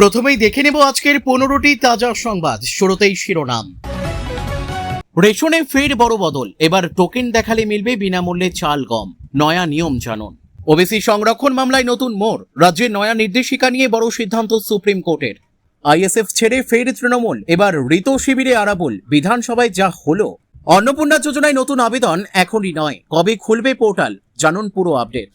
প্রথমেই দেখে নেব আজকের 15টি তাজা সংবাদ। শুরুতেই শিরোনাম। রেশনে ফের বড় বদল, এবার টোকেন দেখালে মিলবে বিনামূল্যে চাল গম, নয়া নিয়ম জানুন। ওবিসি সংরক্ষণ মামলায় নতুন মোড়, রাজ্যের নয়া নির্দেশিকা নিয়ে বড় সিদ্ধান্ত সুপ্রিম কোর্টের। আইএসএফ ছেড়ে ফের তৃণমূল, এবার ঋত শিবিরে আরাবুল, বিধানসভায় যা হলো। অন্নপূর্ণা যোজনায় নতুন আবেদন এখনই নয়, কবে খুলবে পোর্টাল, জানুন পুরো আপডেট।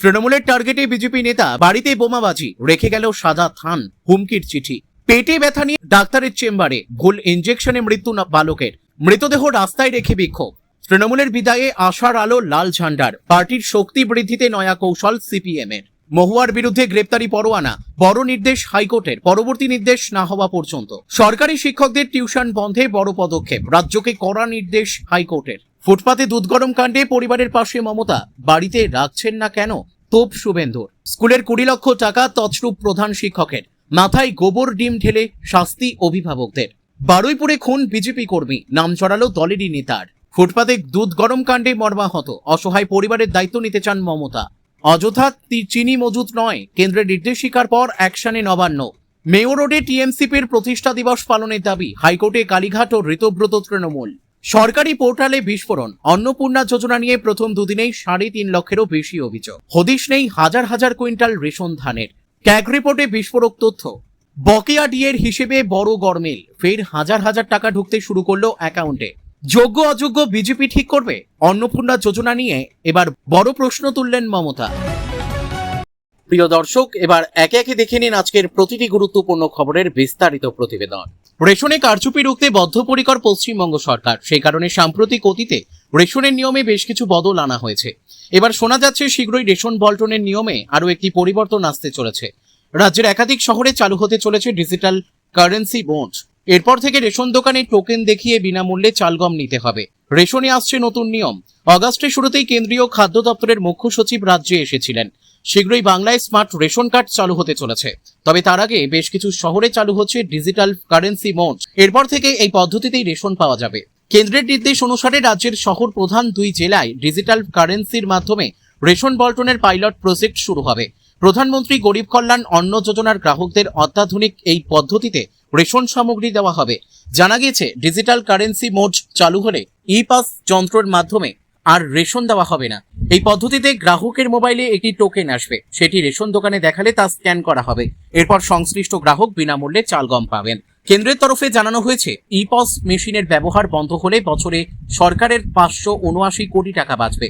তৃণমূলের টার্গেটে বিজেপি নেতা, বাড়িতে বোমাবাজি, রেখে গেল সাদা থান, হুমকির চিঠি। পেটে ব্যথা নিয়ে ডাক্তারের চেম্বারে, ভুল ইঞ্জেকশনে মৃত্যু বালকের, মৃতদেহ রাস্তায় রেখে বিক্ষোভ। তৃণমূলের বিদায়ে আশার আলো লাল ঝান্ডার, পার্টির শক্তি বৃদ্ধিতে নয়া কৌশল সিপিএম এর। মহুয়ার বিরুদ্ধে গ্রেপ্তারি পরোয়ানা, বড় নির্দেশ হাইকোর্টের, পরবর্তী নির্দেশ না হওয়া পর্যন্ত। সরকারি শিক্ষকদের টিউশন বন্ধে বড় পদক্ষেপ, রাজ্যকে কড়া নির্দেশ হাইকোর্টের। ফুটপাতে দুধ গরম কাণ্ডে পরিবারের পাশে মমতা, বাড়িতে রাখছেন না কেন, তোপ শুভেন্দুর। স্কুলের 20 লক্ষ টাকা তছরূপ প্রধান শিক্ষকের, মাথায় গোবর ডিম ঢেলে শাস্তি অভিভাবকদের। বারুইপুরে খুন বিজেপি কর্মী, নাম চড়ালো দলেরই নেতার। ফুটপাতে দুধ গরম কাণ্ডে মর্মাহত, অসহায় পরিবারের দায়িত্ব নিতে চান মমতা। অযথা চিনি মজুত নয়, কেন্দ্রের নির্দেশিকার পর অ্যাকশনে নবান্ন। মেয়র রোডে টিএমসিপির প্রতিষ্ঠা দিবস পালনের দাবি, হাইকোর্টে কালীঘাট ও ঋতব্রত তৃণমূল। সরকারি পোর্টালে বিস্ফোরণ, অন্নপূর্ণা যোজনা নিয়ে প্রথম দুদিনেই 3.5 লক্ষেরও বেশি অভিযোগ। হদিশ নেই হাজার হাজার কুইন্টাল রেশন ধানের। ক্যাগ রিপোর্টে বিস্ফোরক তথ্য। বকেয়া ডিএর হিসেবে বড় গরমিল, ফের হাজার হাজার টাকা ঢুকতে শুরু করলো অ্যাকাউন্টে। যোগ্য অযোগ্য বিজেপি ঠিক করবে, অন্নপূর্ণা যোজনা নিয়ে এবার বড় প্রশ্ন তুললেন মমতা। প্রিয় দর্শক, এবার একে একে দেখে নিন আজকের প্রতিটি গুরুত্বপূর্ণ খবরের বিস্তারিত প্রতিবেদন। রেশনে কারচুপি রুখতে বদ্ধপরিকর পশ্চিমবঙ্গ সরকার, সেই কারণে সাম্প্রতিক অতীতে রেশনের নিয়মে বেশ কিছু বদল আনা হয়েছে। এবার শোনা যাচ্ছে শীঘ্রই রেশন বল্টনের নিয়মে আরও একটি পরিবর্তন আসতে চলেছে। রাজ্যের একাধিক শহরে চালু হতে চলেছে ডিজিটাল কারেন্সি বন্ড। এরপর থেকে রেশন দোকানে টোকেন দেখিয়ে বিনামূল্যে চালগম নিতে হবে। রেশনে আসছে নতুন নিয়ম। অগাস্টের শুরুতেই কেন্দ্রীয় খাদ্য দপ্তরের মুখ্য সচিব রাজ্যে এসেছিলেন। শীঘ্রই বাংলায় স্মার্ট রেশন কার্ড চালু হতে চলেছে। তবে তার আগে বেশ কিছু শহরে চালু হচ্ছে ডিজিটাল কারেন্সি মোড। এরপর থেকে এই পদ্ধতিতেই রেশন পাওয়া যাবে। কেন্দ্রের নির্দেশ অনুসারে রাজ্যের শহর প্রধান 2 জেলায় ডিজিটাল কারেন্সির মাধ্যমে রেশন বল্টনের পাইলট প্রজেক্ট শুরু হবে। প্রধানমন্ত্রী গরিব কল্যাণ অন্ন যোজনার গ্রাহকদের অত্যাধুনিক এই পদ্ধতিতে রেশন সামগ্রী দেওয়া হবে। জানা গিয়েছে, ডিজিটাল কারেন্সি মোড চালু হলে ই পাস যন্ত্রের মাধ্যমে আর রেশন দেওয়া হবে না। এই পদ্ধতিতে গ্রাহকের মোবাইলে একটি টোকেন আসবে, সেটি রেশন দোকানে দেখালে তা স্ক্যান করা হবে। এরপর সংশ্লিষ্ট গ্রাহক বিনামূল্যে চালগম পাবেন। কেন্দ্রের তরফে জানানো হয়েছে, ই পস মেশিনের ব্যবহার বন্ধ হলে বছরে সরকারের 579 কোটি টাকা বাঁচবে।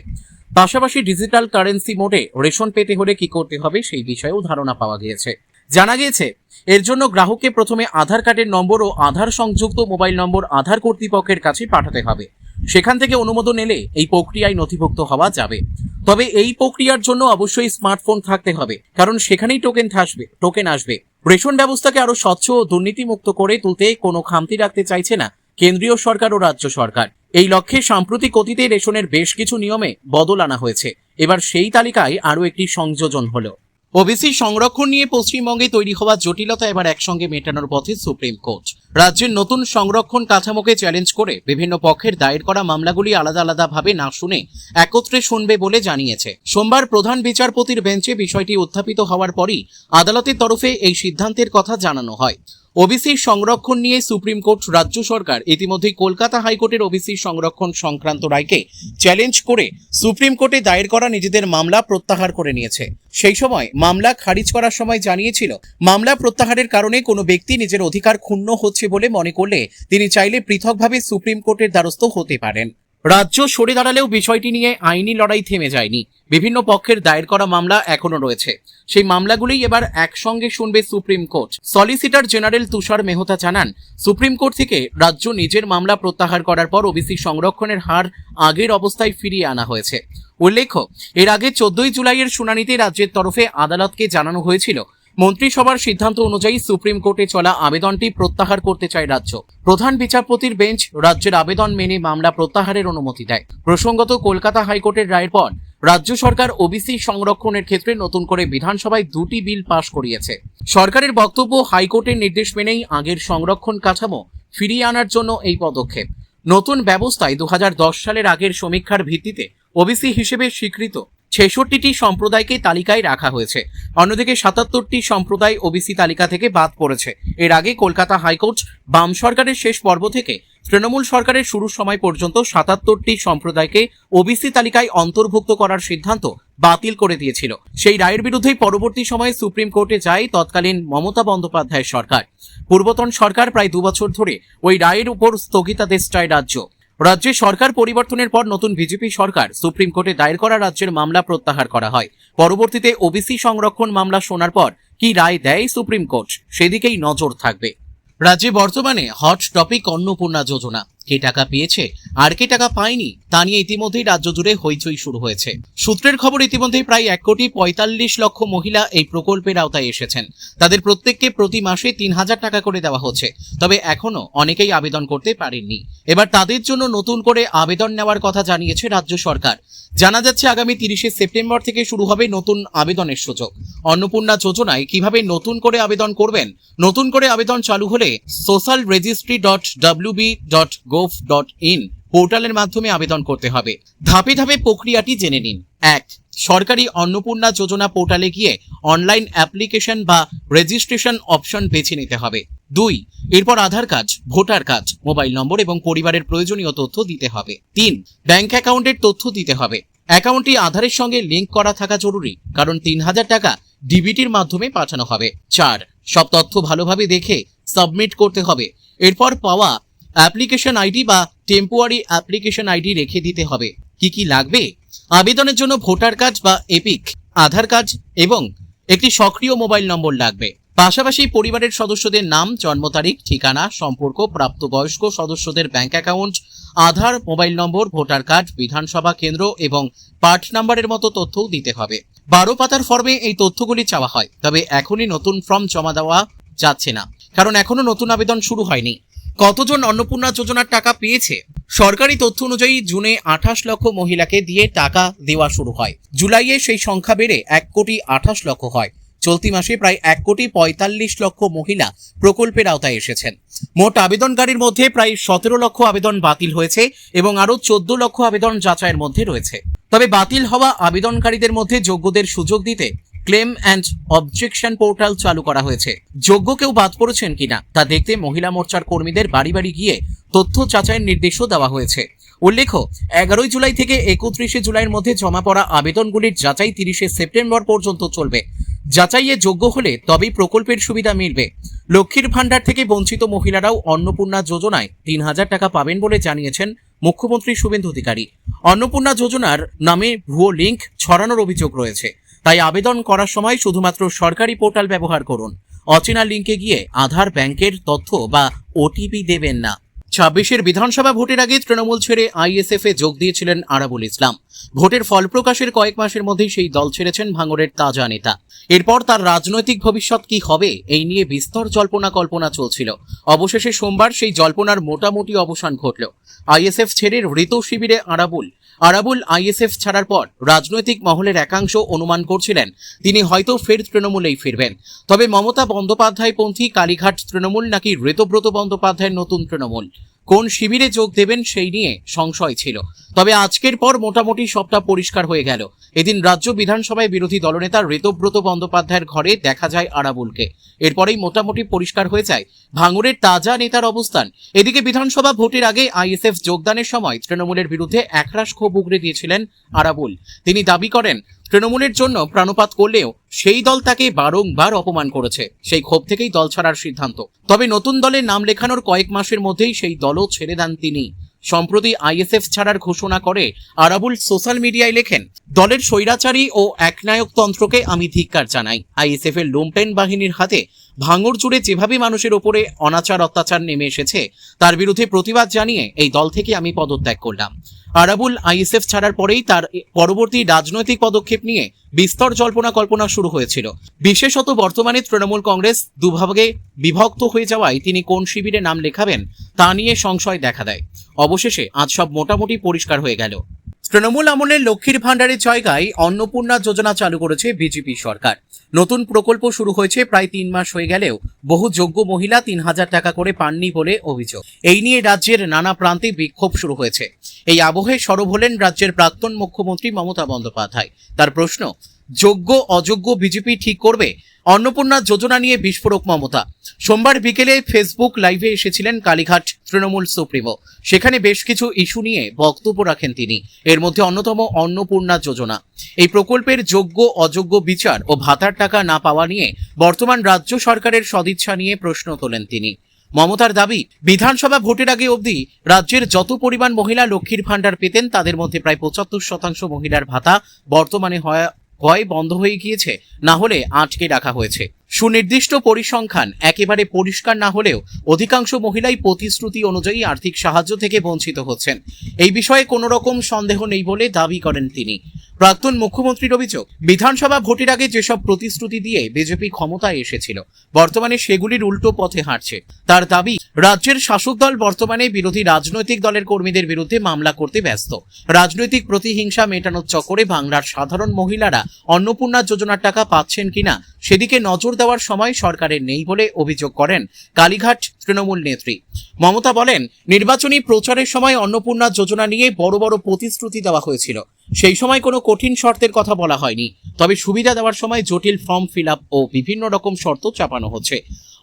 পাশাপাশি ডিজিটাল কারেন্সি মোডে রেশন পেতে হলে কি করতে হবে সেই বিষয়েও ধারণা পাওয়া গিয়েছে। জানা গিয়েছে, এর জন্য গ্রাহককে প্রথমে আধার কার্ডের নম্বর ও আধার সংযুক্ত মোবাইল নম্বর আধার কর্তৃপক্ষের কাছে পাঠাতে হবে। সেখান থেকে অনুমোদন এলে এই প্রক্রিয়ায় নথিভুক্ত হওয়া যাবে। তবে এই প্রক্রিয়ার জন্য অবশ্যই স্মার্টফোন থাকতে হবে, কারণ সেখানেই টোকেন আসবে। রেশন ব্যবস্থাকে আরো স্বচ্ছ ও দুর্নীতিমুক্ত করে তুলতে কোনো খামতি রাখতে চাইছে না কেন্দ্রীয় সরকার ও রাজ্য সরকার। এই লক্ষ্যে সাম্প্রতিক অতীতে রেশনের বেশ কিছু নিয়মে বদল আনা হয়েছে। এবার সেই তালিকায় আরও একটি সংযোজন হলো। ওবিসি সংরক্ষণ নিয়ে পশ্চিমবঙ্গে তৈরি হওয়া জটিলতা এবার একসঙ্গে মেটানোর পথে সুপ্রিম কোর্ট। রাজ্যের নতুন সংরক্ষণ কাঠামোকে চ্যালেঞ্জ করে বিভিন্ন পক্ষের দায়ের করা মামলাগুলি আলাদা আলাদাভাবে না শুনে একত্রে শুনবে বলে জানিয়েছে। সোমবার প্রধান বিচারপতির বেঞ্চে বিষয়টি উত্থাপিত হওয়ার পরই আদালতের তরফে এই সিদ্ধান্তের কথা জানানো হয়। ওবিসি সংরক্ষণ নিয়ে সুপ্রিম কোর্ট রাজ্য সরকার ইতিমধ্যেই কলকাতা হাইকোর্টের ওবিসি সংরক্ষণ সংক্রান্ত রায়কে চ্যালেঞ্জ করে সুপ্রিম কোর্টে দায়ের করা নিজেদের মামলা প্রত্যাহার করে নিয়েছে। সেই সময় মামলা খারিজ করার সময় জানিয়েছিল, মামলা প্রত্যাহারের কারণে কোনো ব্যক্তি নিজের অধিকার ক্ষুণ্ণ হচ্ছে বলে মনে করলে তিনি চাইলে পৃথকভাবে সুপ্রিম কোর্টের দ্বারস্থ হতে পারেন। রাজ্য সরে দাঁড়ালেও বিষয়টি নিয়ে আইনি লড়াই থেমে যায়নি। বিভিন্ন পক্ষের দায়ের করা মামলা এখনো রয়েছে। সেই মামলাগুলি এবার একসঙ্গে শুনবে সুপ্রিম কোর্ট। সলিসিটর জেনারেল তুষার মেহতা জানান, সুপ্রিম কোর্ট থেকে রাজ্য নিজের মামলা প্রত্যাহার করার পর ওবিসি সংরক্ষণের হার আগের অবস্থায় ফিরিয়ে আনা হয়েছে। উল্লেখ্য, এর আগে 14 জুলাইয়ের শুনানিতে রাজ্যের তরফে আদালতকে জানানো হয়েছিল, মন্ত্রিসভার সিদ্ধান্ত অনুযায়ী সুপ্রিম কোর্টে চলা আবেদনটি প্রত্যাহার করতে চায় রাজ্য। প্রধান বিচারপতির বেঞ্চ রাজ্যের আবেদন মেনে মামলা প্রত্যাহারের অনুমতি দেয়। প্রসঙ্গত, কলকাতা হাইকোর্টের রায়ের পর রাজ্য সরকার ওবিসি সংরক্ষণের ক্ষেত্রে নতুন করে বিধানসভায় 2টি বিল পাশ করিয়েছে। সরকারের বক্তব্য, হাইকোর্টের নির্দেশ মেনেই আগের সংরক্ষণ কাঠামো ফিরিয়ে আনার জন্য এই পদক্ষেপ। নতুন ব্যবস্থায় 2010 সালের আগের সমীক্ষার ভিত্তিতে ওবিসি হিসেবে স্বীকৃত ছেষট্টিটি সম্প্রদায়কে তালিকায় রাখা হয়েছে। অন্যদিকে ৭৭টি সম্প্রদায় ওবিসি তালিকা থেকে বাদ পড়েছে। এর আগে কলকাতা হাইকোর্ট বাম সরকারের শেষ পর্ব থেকে তৃণমূল সরকারের শুরুর সময় পর্যন্ত ৭৭টি সম্প্রদায়কে ওবিসি তালিকায় অন্তর্ভুক্ত করার সিদ্ধান্ত বাতিল করে দিয়েছিল। সেই রায়ের বিরুদ্ধেই পরবর্তী সময়ে সুপ্রিম কোর্টে যায় তৎকালীন মমতা বন্দ্যোপাধ্যায়ের সরকার। পূর্বতন সরকার প্রায় 2 বছর ধরে ওই রায়ের উপর স্থগিতাদেশ চায় রাজ্যে সরকার পরিবর্তনের পর নতুন বিজেপি সরকার সুপ্রিম কোর্টে দায়ের করা রাজ্যের মামলা প্রত্যাহার করা হয়। পরবর্তীতে ওবিসি সংরক্ষণ মামলা শোনার পর কি রায় দেয় সুপ্রিম কোর্ট, সেদিকেই নজর থাকবে। রাজ্যে বর্তমানে হট টপিক অন্নপূর্ণা যোজনা। কে টাকা পেয়েছে আর কে টাকা পায়নি তা নিয়ে ইতিমধ্যেই রাজ্য জুড়ে হইচই শুরু হয়েছে। সূত্রের খবর, ইতিমধ্যেই প্রায় 1,45,00,000 মহিলা এই প্রকল্পের আওতায় এসেছেন। তাদের প্রত্যেককে প্রতি মাসে 3,000 টাকা করে দেওয়া হচ্ছে। তবে এখনো অনেকেই আবেদন করতে পারেননি। এবার তাদের জন্য নতুন করে আবেদন নেওয়ার কথা জানিয়েছে রাজ্য সরকার। জানা যাচ্ছে আগামী 30শে সেপ্টেম্বর থেকে শুরু হবে নতুন আবেদনের সুযোগ। অন্নপূর্ণা যোজনায় কিভাবে নতুন করে আবেদন করবেন? নতুন করে আবেদন চালু হলে socialregistry.wb.gov.in পোর্টালের মাধ্যমে আবেদন করতে হবে। ধাপে ধাপে প্রক্রিয়াটি জেনে নিন। 1. সরকারি অন্নপূর্ণা যোজনা পোর্টালে গিয়ে অনলাইন অ্যাপ্লিকেশন বা রেজিস্ট্রেশন অপশন বেছে নিতে হবে। 2. এরপর Aadhaar card, voter card, mobile number এবং পরিবারের প্রয়োজনীয় তথ্য দিতে হবে। 3. ব্যাংক অ্যাকাউন্টের তথ্য দিতে হবে। অ্যাকাউন্টটি আধারের সঙ্গে লিংক করা থাকা জরুরি, কারণ 3,000 টাকা ডিবিটির মাধ্যমে পাঠানো হবে। 4. সব তথ্য ভালোভাবে দেখে সাবমিট করতে হবে। এরপর পাওয়া অ্যাপ্লিকেশন আইডি বা টেম্পোরারি অ্যাপ্লিকেশন আইডি রেখে দিতে হবে। কি কি লাগবে? আবেদনের জন্য ভোটার কার্ড বা এপিক, আধার কার্ড এবং একটি সক্রিয় মোবাইল নম্বর লাগবে। পাশাপাশি পরিবারের সদস্যদের নাম, জন্ম তারিখ, ঠিকানা, সম্পর্ক, প্রাপ্তবয়স্ক সদস্যদের ব্যাংক অ্যাকাউন্ট, আধার, মোবাইল নম্বর, ভোটার কার্ড, বিধানসভা কেন্দ্র এবং পার্ট নাম্বারের মতো তথ্যও দিতে হবে। 12 পাতার ফর্মে এই তথ্যগুলি চাওয়া হয়। তবে এখনই নতুন ফর্ম জমা দেওয়া যাচ্ছে না, কারণ এখনো নতুন আবেদন শুরু হয়নি। কতজন অন্নপূর্ণা যোজনার টাকা পেয়েছে? সরকারি তথ্য অনুযায়ী জুনে 28 লক্ষ মহিলাকে দিয়ে টাকা দেওয়া শুরু হয়। জুলাইয়ে সেই সংখ্যা বেড়ে 1,28,00,000 হয়। চলতি মাসে প্রায় 1,45,00,000 মহিলা প্রকল্পের আওতায় এসেছেন। মোট আবেদনকারীর মধ্যে প্রায় 17 লক্ষ আবেদন বাতিল হয়েছে এবং আরও 14 লক্ষ আবেদন যাচাইয়ের মধ্যে রয়েছে। তবে বাতিল হওয়া আবেদনকারীদের মধ্যে যোগ্যদের সুযোগ দিতে ক্লেম অ্যান্ড অবজেকশন পোর্টাল চালু করা হয়েছে। যোগ্য কেউ বাদ পড়েছেন কিনা তা দেখতে মহিলা মোর্চার কর্মীদের বাড়ি বাড়ি গিয়ে তথ্য যাচাইয়ের নির্দেশও দেওয়া হয়েছে। উল্লেখ্য, 11 জুলাই থেকে 31শে জুলাইয়ের মধ্যে জমা পড়া আবেদনগুলির যাচাই 30শে সেপ্টেম্বর পর্যন্ত চলবে। যাচাইয়ে যোগ্য হলে তবেই প্রকল্পের সুবিধা মিলবে। লক্ষ্মীর ভান্ডার থেকে বঞ্চিত মহিলারাও অন্নপূর্ণা যোজনায় 3,000 টাকা পাবেন বলে জানিয়েছেন মুখ্যমন্ত্রী শুভেন্দু অধিকারী। অন্নপূর্ণা যোজনার নামে ভুয়ো লিঙ্ক ছড়ানোর অভিযোগ রয়েছে, তাই আবেদন করার সময় শুধুমাত্র সরকারি পোর্টাল ব্যবহার করুন। অচেনা লিঙ্কে গিয়ে আধার, ব্যাংকের তথ্য বা ওটিপি দেবেন না। 26-এর বিধানসভা ভোটের আগে তৃণমূল ছেড়ে আইএসএফ এ যোগ দিয়েছিলেন আরাবুল ইসলাম। ভোটের ফল প্রকাশের কয়েক মাসের মধ্যেই সেই দল ছেড়েছেন ভাঙড়ের তাজা নেতা। এরপর তার রাজনৈতিক ভবিষ্যৎ কি হবে এই নিয়ে বিস্তর কল্পনা চলছিল। অবশেষে সোমবার সেই জল্পনার মোটামুটি অবসান ঘটল। আইএসএফ ছেড়ে হৃত শিবিরে আরাবুল আইএসএফ ছাড়ার পর রাজনৈতিক মহলের একাংশ অনুমান করছিলেন তিনি হয়তো ফের তৃণমূলেই ফিরবেন। তবে মমতা বন্দ্যোপাধ্যায় পন্থী কালীঘাট তৃণমূল নাকি ঋতব্রত বন্দ্যোপাধ্যায়ের নতুন তৃণমূল, কোন শিবিরে যোগ দেবেন সেই নিয়ে সংশয় ছিল। তবে আজকের পর মোটামুটি সবটা পরিষ্কার হয়ে গেল। এদিন রাজ্য বিধানসভায় বিরোধী দলনেতা ঋতব্রত বন্দ্যোপাধ্যায়ের ঘরে দেখা যায় আরাবুলকে। এরপরেই মোটামুটি পরিষ্কার হয়ে যায় ভাঙড়ের তাজা নেতার অবস্থান। এদিকে বিধানসভা ভোটের আগে আইএসএফ যোগদানের সময় তৃণমূলের বিরুদ্ধে একরাশ ক্ষোভ উগরে দিয়েছিলেন আরাবুল। তিনি দাবি করেন তৃণমূলের জন্য প্রাণপাত করলেও সেই দল তাকে বারংবার অপমান করেছে। সেই ক্ষোভ থেকেই দল ছাড়ার সিদ্ধান্ত। তবে নতুন দলের নাম লেখানোর কয়েক মাসের মধ্যেই সেই দলও ছেড়ে দেন তিনি। সম্প্রতি আইএসএফ ছাড়ার ঘোষণা করে আরাবুল সোশ্যাল মিডিয়ায় লেখেন, দলের স্বৈরাচারী ও একনায়কতন্ত্রকে আমি ধিক্কার জানাই। আইএসএফ এর লুম্পেন বাহিনীর হাতে ভাঙড় জুড়ে যেভাবে মানুষের ওপরে অনাচার অত্যাচার নেমে এসেছে তার বিরুদ্ধে প্রতিবাদ জানিয়ে এই দল থেকে আমি পদত্যাগ করলাম। আরাবুল আইএসএফ ছাড়ার পরেই তার পরবর্তী রাজনৈতিক পদক্ষেপ নিয়ে বিস্তর কল্পনা শুরু হয়েছিল। বিশেষত বর্তমানে তৃণমূল কংগ্রেস দুভাগে বিভক্ত হয়ে যাওয়ায় তিনি কোন শিবিরে নাম লেখাবেন তা নিয়ে সংশয় দেখা দেয়। অবশেষে আজ সব মোটামুটি পরিষ্কার হয়ে গেল। তৃণমূল আমলের লক্ষ্মীর ভাণ্ডারের জায়গায় অন্নপূর্ণা যোজনা চালু করেছে বিজেপি সরকার। নতুন প্রকল্প শুরু হয়েছে প্রায় 3 মাস হয়ে গেলেও বহু যোগ্য মহিলা 3,000 টাকা করে পাননি বলে অভিযোগ। এই নিয়ে রাজ্যের নানা প্রান্তে বিক্ষোভ শুরু হয়েছে। এই আবহে সরব হলেন রাজ্যের প্রাক্তন মুখ্যমন্ত্রী মমতা বন্দ্যোপাধ্যায়। তার প্রশ্ন, যোগ্য অযোগ্য বিজেপি ঠিক করবে? অন্নপূর্ণা যোজনা নিয়ে বিস্ফোরক মমতা। সোমবার বিকেলে ফেসবুক লাইভে এসেছিলেন কালীঘাট তৃণমূল সুপ্রিমো। সেখানে বেশ কিছু ইস্যু নিয়ে বক্তব্য রাখেন তিনি। এর মধ্যে অন্যতম অন্নপূর্ণা যোজনা। এই প্রকল্পের যোগ্য অযোগ্য বিচার ও ভাতার টাকা না পাওয়া নিয়ে বর্তমান রাজ্য সরকারের সদিচ্ছা নিয়ে প্রশ্ন তোলেন তিনি। মমতার দাবি, বিধানসভা ভোটের আগে অবধি রাজ্যের যত পরিমাণ মহিলা লক্ষ্মীর ভাণ্ডার পেতেন তাদের মধ্যে প্রায় 75% মহিলার ভাতা বর্তমানে হয় বন্ধ হয়ে গিয়েছে, না হলে আটকে রাখা হয়েছে। সুনির্দিষ্ট পরিসংখ্যান একেবারে পরিষ্কার না হলেও অধিকাংশ মহিলাই প্রতিশ্রুতি অনুযায়ী আর্থিক সাহায্য থেকে বঞ্চিত হচ্ছেন। এই বিষয়ে কোনো রকম সন্দেহ নেই বলে দাবি করেন তিনি। প্রাক্তন মুখ্যমন্ত্রীর অভিযোগ, বিধানসভা ভোটের আগে যেসব প্রতিশ্রুতি দিয়ে বিজেপি ক্ষমতায় এসেছিল বর্তমানে সেগুলির উল্টো পথে হাঁটছে। তার দাবি, রাজ্যের শাসক দল বর্তমানে বিরোধী রাজনৈতিক দলের কর্মীদের বিরুদ্ধে মামলা করতে ব্যস্ত। রাজনৈতিক প্রতিহিংসা মেটানোর চক্করে বাংলার সাধারণ মহিলারা অন্নপূর্ণা যোজনার টাকা পাচ্ছেন কিনা সেদিকে নজর দেওয়ার সময় সরকারের নেই বলে অভিযোগ করেন কালীঘাট তৃণমূল নেত্রী। মমতা বলেন, নির্বাচনী প্রচারের সময় অন্নপূর্ণা যোজনা নিয়ে বড় বড় প্রতিশ্রুতি দেওয়া হয়েছিল। সেই সময় কোনো কঠিন শর্তের কথা বলা হয়নি, তবে সুবিধা দেওয়ার সময় জটিল ফর্ম ফিল আপ ও বিভিন্ন রকম শর্ত চাপানো হচ্ছে।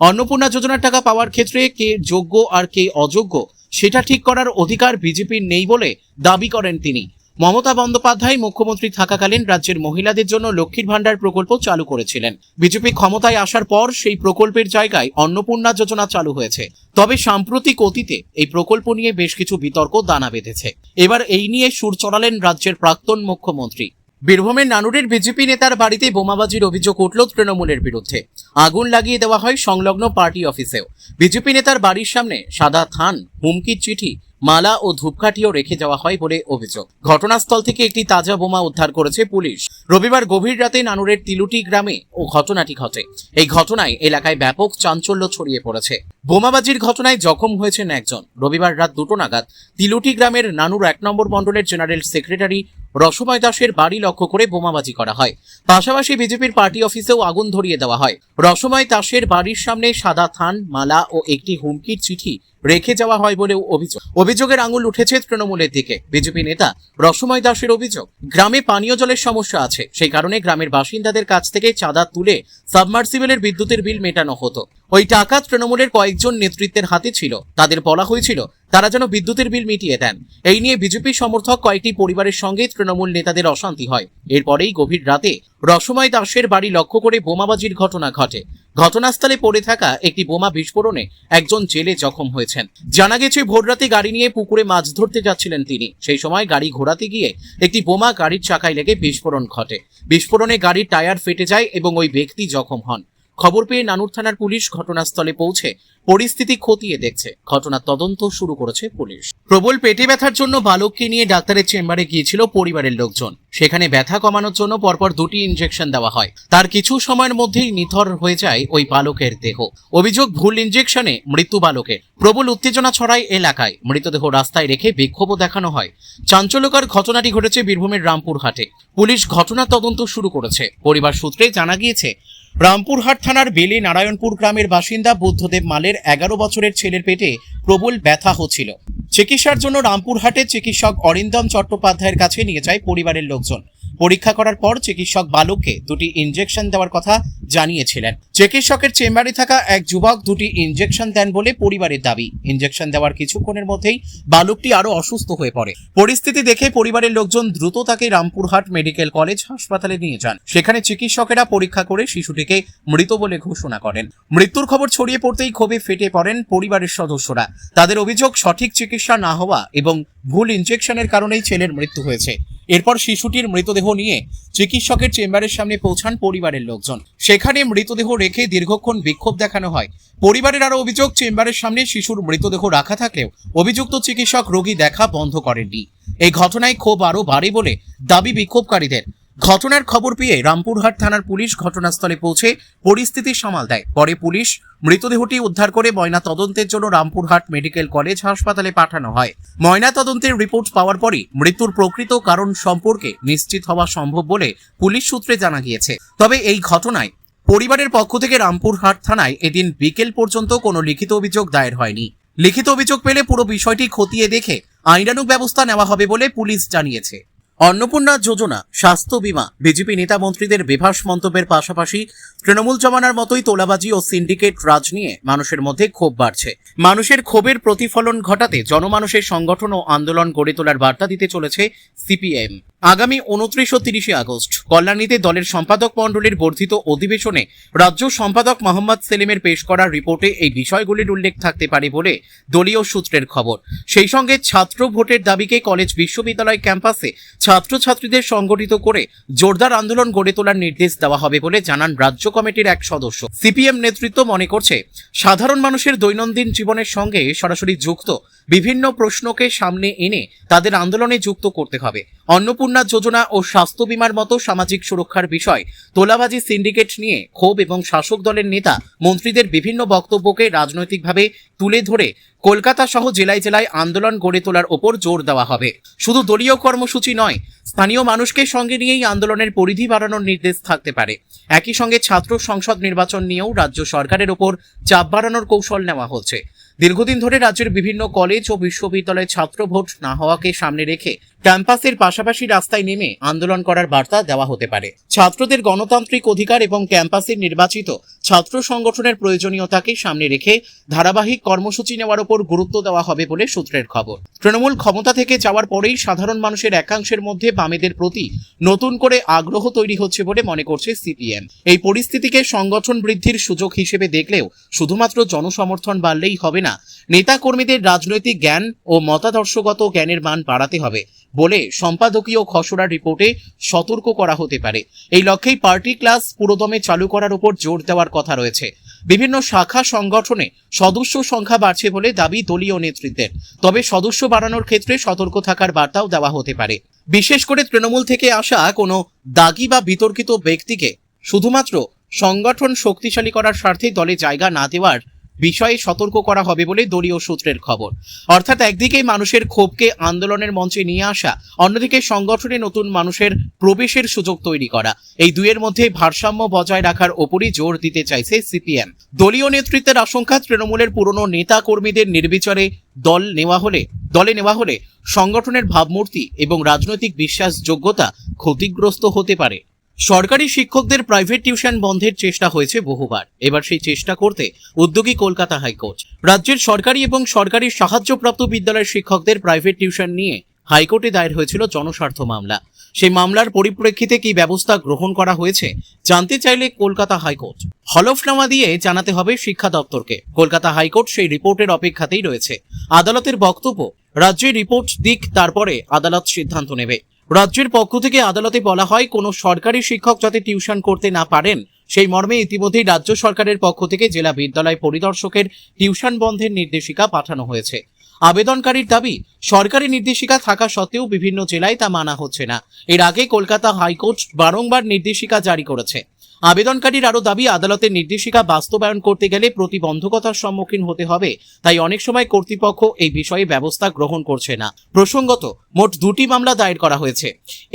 অন্নপূর্ণা যোজনার টাকা পাওয়ার ক্ষেত্রে কে যোগ্য আর কে অযোগ্য সেটা ঠিক করার অধিকার বিজেপির নেই বলে দাবি করেন তিনি। মমতা বন্দ্যোপাধ্যায় মুখ্যমন্ত্রী থাকাকালীন রাজ্যের মহিলাদের জন্য লক্ষ্মীর ভাণ্ডার প্রকল্প চালু করেছিলেন। বিজেপি ক্ষমতায় আসার পর সেই প্রকল্পের জায়গায় অন্নপূর্ণা যোজনা চালু হয়েছে। তবে সাম্প্রতিক অতীতে এই প্রকল্প নিয়ে বেশ কিছু বিতর্ক দানা বেঁধেছে। এবার এই নিয়ে সুর চড়ালেন রাজ্যের প্রাক্তন মুখ্যমন্ত্রী। বীরভূমের নানুরের বিজেপি নেতার বাড়িতে বোমাবাজির অভিযোগ উঠল তৃণমূলের বিরুদ্ধে। আগুন লাগিয়ে দেওয়া হয় সংলগ্ন পার্টি অফিসেও। বিজেপি নেতার বাড়ির সামনে সাদা থান, হুমকির চিঠি, মালা ও ধূপকাঠিও রেখে যাওয়া হয় বলে অভিযোগ। ঘটনাস্থল থেকে একটি তাজা বোমা উদ্ধার করেছে পুলিশ। রবিবার গভীর রাতে নানুরের তিলুটি গ্রামে ঘটনাটি ঘটে। এই ঘটনায় এলাকায় ব্যাপক চাঞ্চল্য ছড়িয়ে পড়েছে। বোমাবাজির ঘটনায় জখম হয়েছেন একজন। রবিবার রাত 2টো নাগাদ তিলুটি গ্রামের নানুর 1 নম্বর মণ্ডলের জেনারেল সেক্রেটারি রসময় দাসের বাড়ি লক্ষ্য করে বোমাবাজি করা হয়। পাশাপাশি বিজেপির পার্টি অফিসেও আগুন ধরিয়ে দেওয়া হয়। রসময় দাসের বাড়ির সামনে সাদা থান, মালা ও একটি হুমকির চিঠি রেখে যাওয়া হয় বলেও অভিযোগ। অভিযোগের আঙুল উঠেছে তৃণমূলের দিকে। বিজেপি নেতা রসময় দাসের অভিযোগ, গ্রামে পানীয় জলের সমস্যা আছে, সেই কারণে গ্রামের বাসিন্দাদের কাছ থেকে চাঁদা তুলে সাবমার্সিবলের বিদ্যুতের বিল মেটানো হতো। ওই টাকা তৃণমূলের কয়েকজন নেতৃত্বের হাতে ছিল। তাদের বলা হয়েছিল তারা যেন বিদ্যুতের বিল মিটিয়ে দেন। এই নিয়ে বিজেপি সমর্থক কয়েকটি পরিবারের সঙ্গে তৃণমূল নেতাদের অশান্তি হয়। এরপরেই গভীর রাতে রসময় দাসের বাড়ি লক্ষ্য করে বোমাবাজির ঘটনা ঘটে। ঘটনাস্থলে পড়ে থাকা একটি বোমা বিস্ফোরণে একজন জেলে জখম হয়েছেন। জানা গেছে ভোররাতে গাড়ি নিয়ে পুকুরে মাছ ধরতে যাচ্ছিলেন তিনি। সেই সময় গাড়ি ঘোরাতে গিয়ে একটি বোমা গাড়ির চাকায় লেগে বিস্ফোরণ ঘটে। বিস্ফোরণে গাড়ির টায়ার ফেটে যায় এবং ওই ব্যক্তি জখম হন। খবর পেয়ে নানুর থানার পুলিশ ঘটনাস্থলে পৌঁছে পরিস্থিতি খতিয়ে দেখছে। ঘটনার তদন্ত শুরু করেছে পুলিশ। প্রবল পেটে ব্যথার জন্য বালককে নিয়ে ডাক্তারের চেম্বারে গিয়েছিল পরিবারের লোকজন। সেখানে ব্যথা কমানোর জন্য পরপর 2টি ইনজেকশন দেওয়া হয়। তার কিছু সময়ের মধ্যেই নিথর হয়ে যায় ওই বালকের দেহ। অভিযোগ, ভুল ইনজেকশনে মৃত্যু বালকের। প্রবল উত্তেজনা ছড়ায় এলাকায়। মৃতদেহ রাস্তায় রেখে বিক্ষোভও দেখানো হয়। চাঞ্চল্যকর ঘটনাটি ঘটেছে বীরভূমের রামপুরহাটে। পুলিশ ঘটনার তদন্ত শুরু করেছে। পরিবার সূত্রে জানা গিয়েছে, রামপুরহাট থানার বেলে নারায়ণপুর গ্রামের বাসিন্দা বুদ্ধদেব মালের 11 বছরের ছেলের পেটে প্রবল ব্যথা হচ্ছিল। চিকিৎসার জন্য রামপুরহাটের চিকিৎসক অরিন্দম চট্টোপাধ্যায়ের কাছে নিয়ে যায় পরিবারের লোকজন। পরীক্ষা করার পর চিকিৎসক বালককে 2টি ইনজেকশন দেওয়ার কথা জানিয়েছিলেন। চিকিৎসকের চেম্বারে থাকা এক যুবক 2টি ইনজেকশন দেন বলে পরিবারের দাবি। ইনজেকশন দেওয়ার কিছুক্ষণের মধ্যেই বালকটি আরো অসুস্থ হয়ে পড়ে। পরিস্থিতি দেখে পরিবারের লোকজন দ্রুত তাকে রামপুরহাট মেডিকেল কলেজ হাসপাতালে নিয়ে যান। সেখানে চিকিৎসকেরা পরীক্ষা করে শিশুটিকে মৃত বলে ঘোষণা করেন। মৃত্যুর খবর ছড়িয়ে পড়তেই ক্ষোভে ফেটে পড়েন পরিবারের সদস্যরা। তাদের অভিযোগ, সঠিক চিকিৎসা না হওয়া এবং ভুল ইনজেকশনের কারণেই ছেলের মৃত্যু হয়েছে। এরপর শিশুটির মৃতদেহ নিয়ে চিকিৎসকের চেম্বারের সামনে পৌঁছান পরিবারের লোকজন। সেখানে মৃতদেহ রেখে দীর্ঘক্ষণ বিক্ষোভ দেখানো হয়। পরিবারের আরো অভিযোগ, চেম্বারের সামনে শিশুর মৃতদেহ রাখা থাকলেও অভিযুক্ত চিকিৎসক রোগী দেখা বন্ধ করেননি। এই ঘটনায় ক্ষোভ আরো বাড়ে বলে দাবি বিক্ষোভকারীদের। ঘটনার খবর পেয়ে রামপুরহাট থানার পুলিশ ঘটনাস্থলে পৌঁছে পরিস্থিতি সামাল দেয়। পরে পুলিশ মৃতদেহটি উদ্ধার করে ময়না তদন্তের জন্য রামপুরহাট মেডিকেল কলেজ হাসপাতালে পাঠানো হয়। ময়না তদন্তের রিপোর্ট পাওয়ার পরই মৃত্যুর প্রকৃত কারণ সম্পর্কে নিশ্চিত হওয়া সম্ভব বলে পুলিশ সূত্রে জানা গিয়েছে। তবে এই ঘটনায় পরিবারের পক্ষ থেকে রামপুরহাট থানায় এদিন বিকেল পর্যন্ত কোনো লিখিত অভিযোগ দায়ের হয়নি। লিখিত অভিযোগ পেলে পুরো বিষয়টি খতিয়ে দেখে আইনানুগ ব্যবস্থা নেওয়া হবে বলে পুলিশ জানিয়েছে। অন্নপূর্ণা যোজনা, স্বাস্থ্য বীমা, বিজেপি নেতা মন্ত্রীদের বেভাস মন্তব্যের পাশাপাশি তৃণমূল জমানার মতোই তোলাবাজি ও সিন্ডিকেট রাজ নিয়ে মানুষের মধ্যে ক্ষোভ বাড়ছে। মানুষের ক্ষোভের প্রতিফলন ঘটাতে জনমানুষের সংগঠন ও আন্দোলন গড়ে তোলার বার্তা দিতে চলেছে সিপিএম। আগামী 29 ও 30 আগস্ট কল্যাণীতে দলের সম্পাদক মণ্ডলীর বর্ধিত অধিবেশনে রাজ্য সম্পাদক মোহাম্মদ সেলিমের পেশ করা রিপোর্টে এই বিষয়গুলির উল্লেখ থাকতে পারে বলে দলীয় সূত্রের খবর। সেই সঙ্গে ছাত্র ভোটের দাবিকে কলেজ বিশ্ববিদ্যালয় ক্যাম্পাসে ছাত্রছাত্রীদের সংগঠিত করে জোরদার আন্দোলন গড়ে তোলার নির্দেশ দেওয়া হবে বলে জানান রাজ্য কমিটির এক সদস্য। সিপিএম নেতৃত্ব মনে করছে, সাধারণ মানুষের দৈনন্দিন জীবনের সঙ্গে সরাসরি যুক্ত বিভিন্ন প্রশ্নকে সামনে এনে তাদের আন্দোলনে যুক্ত করতে হবে। অন্নপূর্ণা যোজনা ও স্বাস্থ্য বীমার মতো সামাজিক সুরক্ষার বিষয়, তোলাবাজি, সিন্ডিকেট নিয়ে ক্ষোভ এবং শাসক দলের নেতা মন্ত্রীদের বিভিন্ন বক্তব্যকে রাজনৈতিকভাবে তুলে ধরে কলকাতা সহ জেলায় জেলায় আন্দোলন গড়ে তোলার ওপর জোর দেওয়া হবে। শুধু দলীয় কর্মসূচি নয়, স্থানীয় মানুষকে সঙ্গে নিয়েই আন্দোলনের পরিধি বাড়ানোর নির্দেশ থাকতে পারে। একই সঙ্গে ছাত্র সংসদ নির্বাচন নিয়েও রাজ্য সরকারের ওপর চাপ বাড়ানোর কৌশল নেওয়া হচ্ছে। দীর্ঘদিন ধরে রাজ্যের বিভিন্ন কলেজ ও বিশ্ববিদ্যালয়ে ছাত্র ভোট না হওয়াকে সামনে রেখে ক্যাম্পাসের পাশাপাশি রাস্তায় নেমে আন্দোলন করার বার্তা দেওয়া হতে পারে। ছাত্রদের গণতান্ত্রিক অধিকার এবং ক্যাম্পাসের নির্বাচিত ছাত্র সংগঠনের প্রয়োজনীয়তাকে সামনে রেখে ধারাবাহিক কর্মসূচি নেওয়ার উপর গুরুত্ব দেওয়া হবে বলে সূত্রের খবর। তৃণমূল ক্ষমতা থেকে যাওয়ার পরেই সাধারণ মানুষের একাংশের মধ্যে বামেদের প্রতি নতুন করে আগ্রহ তৈরি হচ্ছে বলে মনে করছে সিপিএম। এই পরিস্থিতিকে সংগঠন বৃদ্ধির সুযোগ হিসেবে দেখলেও শুধুমাত্র জনসমর্থন বাড়লেই হবে না, নেতা কর্মীদের রাজনৈতিক জ্ঞান ও মতাদর্শগত জ্ঞানের মান বাড়াতে হবে বলে সম্পাদকীয় খসড়া রিপোর্টে সতর্ক করা হতে পারে। এই লক্ষ্যেই পার্টি ক্লাস পুরোদমে চালু করার উপর জোর দেওয়ার কথা রয়েছে। বিভিন্ন শাখা সংগঠনে সদস্য সংখ্যা বাড়ছে বলে দাবি দলীয় নেতৃত্বের। তবে সদস্য বাড়ানোর ক্ষেত্রে সতর্ক থাকার বার্তাও দেওয়া হতে পারে। বিশেষ করে তৃণমূল থেকে আসা কোনো দাগী বা বিতর্কিত ব্যক্তিকে শুধুমাত্র সংগঠন শক্তিশালী করার স্বার্থে দলে জায়গা না দেওয়ার বিষয়ে সতর্ক করা হবে বলে দলীয় সূত্রের খবর। অর্থাৎ একদিকে মানুষের ক্ষোভকে আন্দোলনের মঞ্চে নিয়ে আসা, অন্যদিকে সংগঠনে নতুন মানুষের প্রবেশের সুযোগ তৈরি করা, এই দুয়ের মধ্যে ভারসাম্য বজায় রাখার ওপরই জোর দিতে চাইছে সিপিএম। দলীয় নেতৃত্বের আশঙ্কা, তৃণমূলের পুরনো নেতা কর্মীদের নির্বিচারে দলে নেওয়া হলে সংগঠনের ভাবমূর্তি এবং রাজনৈতিক বিশ্বাসযোগ্যতা ক্ষতিগ্রস্ত হতে পারে। সরকারি শিক্ষকদের প্রাইভেট টিউশন বন্ধের চেষ্টা হয়েছে বহুবার। এবার সেই চেষ্টা করতে উদ্যোগী কলকাতা হাইকোর্ট। রাজ্যের সরকারি এবং সরকারি সাহায্যপ্রাপ্ত বিদ্যালয়ের শিক্ষকদের প্রাইভেট টিউশন নিয়ে হাইকোর্টে দায়ের হয়েছিল জনস্বার্থ মামলা। সেই মামলার পরিপ্রেক্ষিতে কি ব্যবস্থা গ্রহণ করা হয়েছে জানতে চাইলে কলকাতা হাইকোর্ট হলফনামা দিয়ে জানাতে হবে শিক্ষা দপ্তরকে। কলকাতা হাইকোর্ট সেই রিপোর্টের অপেক্ষাতেই রয়েছে। আদালতের বক্তব্য, রাজ্যের রিপোর্ট দিক, তারপরে আদালত সিদ্ধান্ত নেবে। রাজ্যের পক্ষ থেকে আদালতে বলা হয়, কোনো সরকারি শিক্ষক যাতে টিউশন করতে না পারেন সেই মর্মে ইতিমধ্যেই রাজ্য সরকারের পক্ষ থেকে জেলা বিদ্যালয় পরিদর্শকের টিউশন বন্ধের নির্দেশিকা পাঠানো হয়েছে। আবেদনকারীর দাবি, সরকারি নির্দেশিকা থাকা সত্ত্বেও বিভিন্ন জেলায় তা মানা হচ্ছে না। এর আগে কলকাতা হাইকোর্ট বারংবার নির্দেশিকা জারি করেছে। আবেদনকারীর আরও দাবি, আদালতের নির্দেশিকা বাস্তবায়ন করতে গেলে প্রতিবন্ধকতার সম্মুখীন হতে হবে, তাই অনেক সময় কর্তৃপক্ষ এই বিষয়ে ব্যবস্থা গ্রহণ করছে না। প্রসঙ্গত, মোট 2টি মামলা দায়ের করা হয়েছে।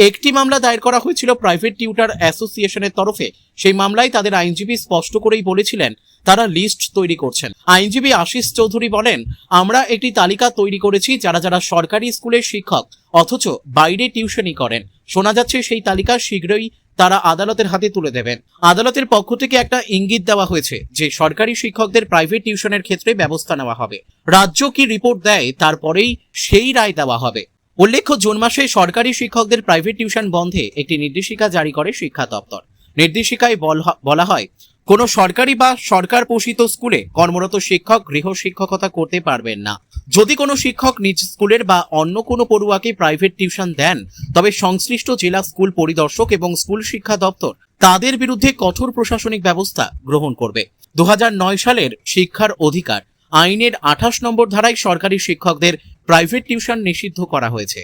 একটি মামলা দায়ের করা হয়েছিল প্রাইভেট টিউটার অ্যাসোসিয়েশনের তরফে। সেই মামলায় তাদের আইনজীবী স্পষ্ট করেই বলেছিলেন তারা লিস্ট তৈরি করছেন। আইনজীবী আশিস চৌধুরী বলেন, আমরা একটি তালিকা তৈরি করেছি যারা যারা সরকারি স্কুলের শিক্ষক অথচ বাইরে টিউশনই করেন। শোনা যাচ্ছে সেই তালিকা শীঘ্রই তারা আদালতের হাতে তুলে দেবেন। আদালতের পক্ষ থেকে একটা ইঙ্গিত দেওয়া হয়েছে যে সরকারি শিক্ষকদের প্রাইভেট টিউশনের ক্ষেত্রে ব্যবস্থা নেওয়া হবে। রাজ্য কি রিপোর্ট দেয় তারপরেই সেই রায় দেওয়া হবে। উল্লেখ্য, জুন মাসে সরকারি শিক্ষকদের প্রাইভেট টিউশন বন্ধে একটি নির্দেশিকা জারি করে শিক্ষা দপ্তর। নির্দেশিকায় বলা হয়, কোনো সরকারি বা সরকার পোষিত স্কুলে কর্মরত শিক্ষক গৃহ শিক্ষকতা করতে পারবেন না। যদি কোনো শিক্ষক নিজ স্কুলের বা অন্য কোনো পড়ুয়াকে প্রাইভেট টিউশন দেন, তবে সংশ্লিষ্ট জেলা স্কুল পরিদর্শক এবং স্কুল শিক্ষা দপ্তর তাদের বিরুদ্ধে কঠোর প্রশাসনিক ব্যবস্থা গ্রহণ করবে। 2009 সালের শিক্ষার অধিকার আইনের 28 নম্বর ধারায় সরকারি শিক্ষকদের প্রাইভেট টিউশন নিষিদ্ধ করা হয়েছে।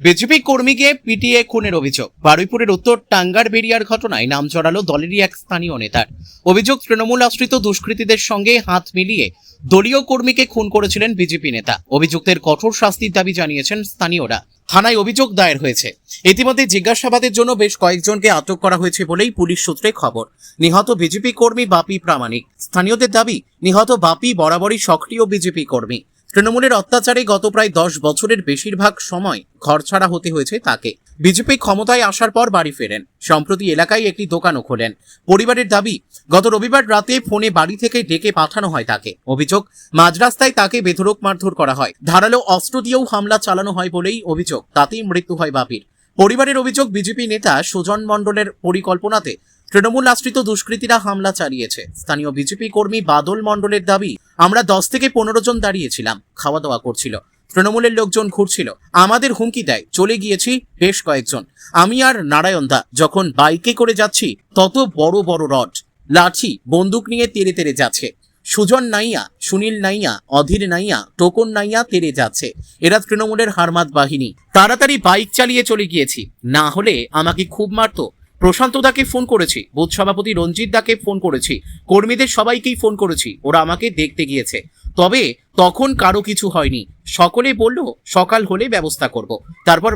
বিজেপি কর্মীকে পিটিয়ে খুনের অভিযোগ। বারুইপুরের উত্তর টাঙ্গারবেড়িয়ার ঘটনায় নাম জড়ালো দলেরই এক স্থানীয় নেতার। অভিযোগ, তৃণমূল আশ্রিত দুষ্কৃতীদের সঙ্গে হাত মিলিয়ে দলীয় কর্মীকে খুন করেছিলেন বিজেপি নেতা। অভিযুক্তের কঠোর শাস্তির দাবি জানিয়েছেন স্থানীয়রা। থানায় অভিযোগ দায়ের হয়েছে। ইতিমধ্যে জিজ্ঞাসাবাদের জন্য বেশ কয়েকজনকে আটক করা হয়েছে বলেই পুলিশ সূত্রে খবর। নিহত বিজেপি কর্মী বাপি প্রামাণিক। স্থানীয়দের দাবি, নিহত বাপি বরাবরই সক্রিয় বিজেপি কর্মী। তৃণমূলের অত্যাচারে গত প্রায় 10 বছরের বেশিরভাগ সময় ঘরছাড়া হতে হয়েছে তাকে। বিজেপি ক্ষমতায় আসার পর বাড়ি ফেরেন। সম্প্রতি এলাকায় একটি দোকানও খোলেন। পরিবারের দাবি, গত রবিবার রাতে ফোনে বাড়ি থেকে ডেকে পাঠানো হয় তাকে। অভিযোগ, মাঝ রাস্তায় তাকে বেধড়ক মারধর করা হয়। ধারালো অস্ত্র দিয়েও হামলা চালানো হয় বলেই অভিযোগ। তাতেই মৃত্যু হয় বাপির। পরিবারের অভিযোগ, বিজেপি নেতা সুজন মণ্ডলের পরিকল্পনাতে তৃণমূল আশ্রিত দুষ্কৃতীরা হামলা চালিয়েছে। স্থানীয় বিজেপি কর্মী বাদল মণ্ডলের দাবি, আমরা 10 থেকে 15 জন দাঁড়িয়েছিলাম, খাওয়া দাওয়া করছিল। তৃণমূলের লোকজন ঘুরছিল, আমাদের হুমকি দেয়, চলে গিয়েছি বেশ কয়েকজন। আমি আর নারায়ণ দা যখন বাইকে করে যাচ্ছি, তত বড় বড় রড, লাঠি, বন্দুক নিয়ে তেড়ে তেড়ে যাচ্ছে। সুজন নাইয়া, সুনীল নাইয়া, অধীর নাইয়া, টোকন নাইয়া তেড়ে যাচ্ছে। এরা তৃণমূলের হারমাত বাহিনী। তাড়াতাড়ি বাইক চালিয়ে চলে গিয়েছি, না হলে আমাকে খুব মারতো। প্রশান্ত দাকে ফোন করেছি, বুথ সভাপতি রঞ্জিত দাকে ফোন করেছি, কর্মীদের সবাইকেই ফোন করেছি। ওরা আমাকে দেখতে গিয়েছে, তবে তখন কারো কিছু হয়নি। সকলে বলল সকাল হলে ব্যবস্থা করব। তারপর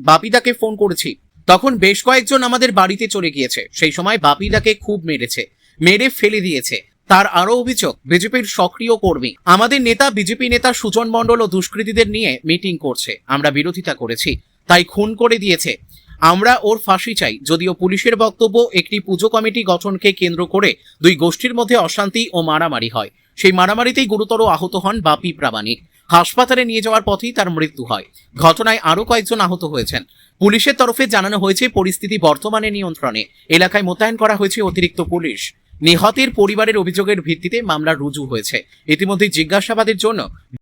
বাপিদাকে ফোন করেছি, তখন বেশ কয়েকজন আমাদের বাড়িতে চলে গিয়েছে। সেই সময় বাপিদাকে খুব মেরেছে, মেরে ফেলে দিয়েছে। তার আরো অভিযোগ, বিজেপির সক্রিয় কর্মী। আমাদের নেতা বিজেপি নেতা সুজন মণ্ডল ও দুষ্কৃতীদের নিয়ে মিটিং করছে, আমরা বিরোধিতা করেছি, তাই খুন করে দিয়েছে। আমরা ওর ফাঁসি চাই। যদিও পুলিশের বক্তব্য, একটি পুজো কমিটি গঠনকে কেন্দ্র করে দুই গোষ্ঠীর মধ্যে অশান্তি ও মারামারি হয়। সেই মারামারিতেই গুরুতর আহত হন বাপি প্রামাণিক। হাসপাতালে নিয়ে যাওয়ার পথেই তার মৃত্যু হয়। ঘটনায় আরো কয়েকজন আহত হয়েছেন। পুলিশের তরফে জানানো হয়েছে পরিস্থিতি বর্তমানে নিয়ন্ত্রণে। এলাকায় মোতায়েন করা হয়েছে অতিরিক্ত পুলিশ। নিহতের পরিবারের অভিযোগের ভিত্তিতে মামলা রুজু হয়েছে। ইতিমধ্যে জিজ্ঞাসাবাদের জন্য